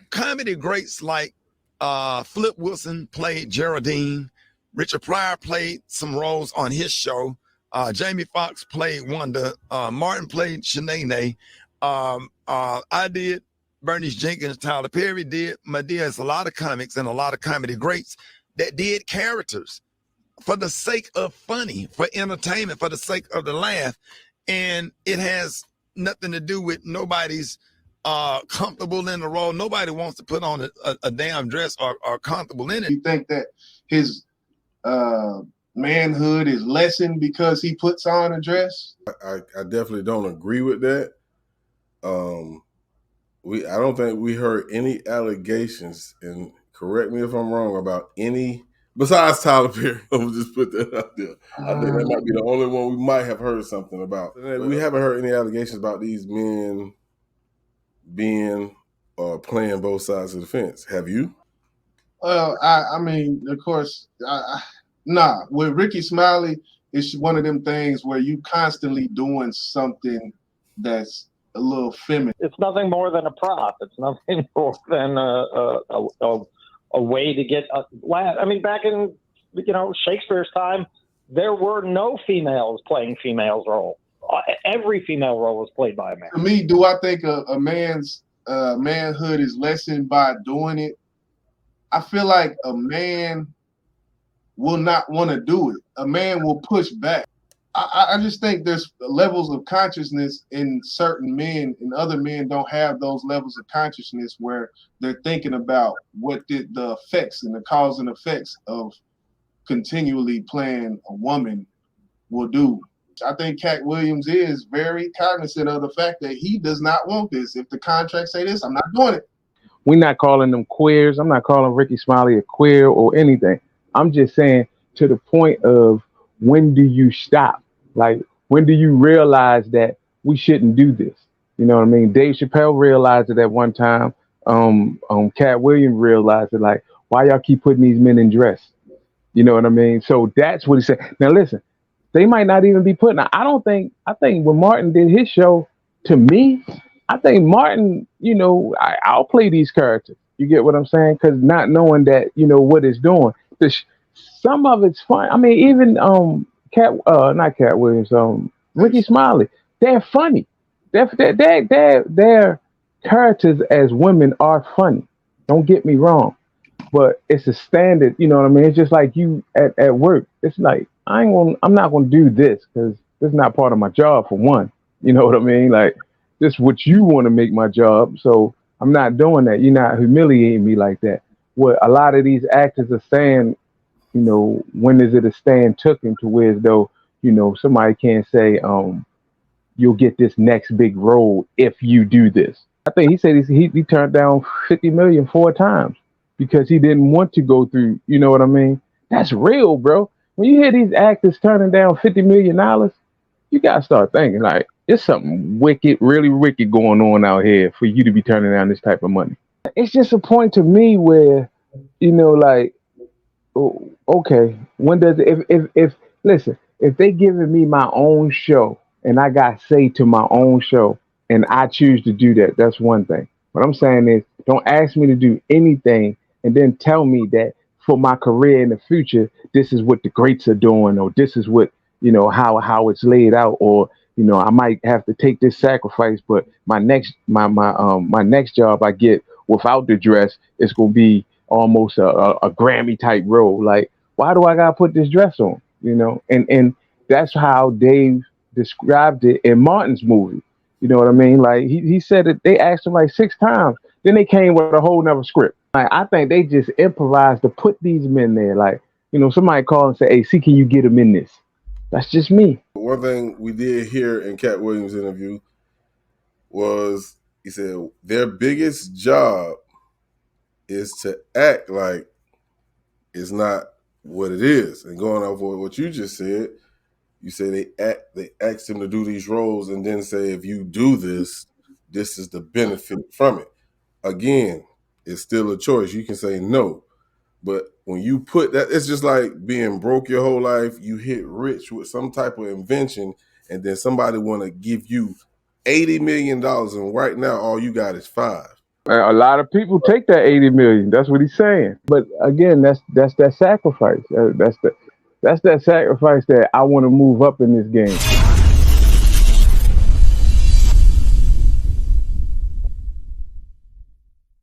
comedy greats like Flip Wilson played Geraldine. Richard Pryor played some roles on his show. Jamie Foxx played Wanda. Martin played Shanae. I did. Bernice Jenkins, Tyler Perry did. Madea. It's a lot of comics and a lot of comedy greats that did characters for the sake of funny, for entertainment, for the sake of the laugh. And it has nothing to do with nobody's comfortable in the role. Nobody wants to put on a damn dress or comfortable in it. You think that his manhood is lessened because he puts on a dress? I definitely don't agree with that. I don't think we heard any allegations, and correct me if I'm wrong, about any besides Tyler Perry. I'll just put that out there. I think that might be the only one we might have heard something about. We haven't heard any allegations about these men being playing both sides of the fence. Have you? Well, I mean, of course, nah. With Ricky Smiley, it's one of them things where you constantly doing something that's a little feminine. It's nothing more than a prop. It's nothing more than a way to get a laugh. I mean, back in Shakespeare's time, there were no females playing females' role. Every female role was played by a man. To me, do I think a man's manhood is lessened by doing it? I feel like a man will not want to do it. A man will push back. I just think there's levels of consciousness in certain men, and other men don't have those levels of consciousness where they're thinking about what the effects and the cause and effects of continually playing a woman will do. I think Cat Williams is very cognizant of the fact that he does not want this. If the contract say this, I'm not doing it. We're not calling them queers. I'm not calling Ricky Smiley a queer or anything. I'm just saying, to the point of, when do you stop? Like, when do you realize that we shouldn't do this? You know what I mean? Dave Chappelle realized it at one time. Cat Williams realized it. Like, why y'all keep putting these men in dress? You know what I mean? So that's what he said. Now listen, they might not even be putting. I think when Martin did his show, to me, I think Martin, I'll play these characters. You get what I'm saying? Because not knowing that, what it's doing. Some of it's fun. I mean, even not Cat Williams, Ricky Smiley, they're funny. Their characters as women are funny. Don't get me wrong, but it's a standard. You know what I mean? It's just like you at work. It's like, I'm not gonna do this because it's not part of my job, for one. You know what I mean? Like, this is what you want to make my job, so I'm not doing that. You're not humiliating me like that. What a lot of these actors are saying, when is it a stand taken to where as though, somebody can't say, you'll get this next big role if you do this. I think he said he turned down $50 million 4 times because he didn't want to go through, you know what I mean? That's real, bro. When you hear these actors turning down $50 million, you got to start thinking, like, it's something wicked, really wicked going on out here for you to be turning down this type of money. It's just a point to me where, like, okay, when does if listen, if they giving me my own show and I got say to my own show and I choose to do that, that's one thing. What I'm saying is, don't ask me to do anything and then tell me that for my career in the future, this is what the greats are doing, or this is what, how it's laid out, or, I might have to take this sacrifice, but my next job I get without the dress, it's gonna be almost a Grammy type role. Like, why do I gotta put this dress on? And that's how Dave described it in Martin's movie. You know what I mean? Like, he said that they asked him like 6 times, then they came with a whole nother script. Like, I think they just improvised to put these men there. Like, somebody call and say, "Hey, see, can you get him in this?" That's just me. One thing we did hear in Cat Williams' interview was, he said their biggest job is to act like it's not what it is. And going off of what you just said, you say they asked him to do these roles and then say, if you do this, this is the benefit from it. Again, it's still a choice. You can say no. But when you put that, it's just like being broke your whole life. You hit rich with some type of invention, and then somebody want to give you $80 million, and right now all you got is $5 million. A lot of people take that 80 million. That's what he's saying. But again, that's that sacrifice. That's that sacrifice that I want to move up in this game.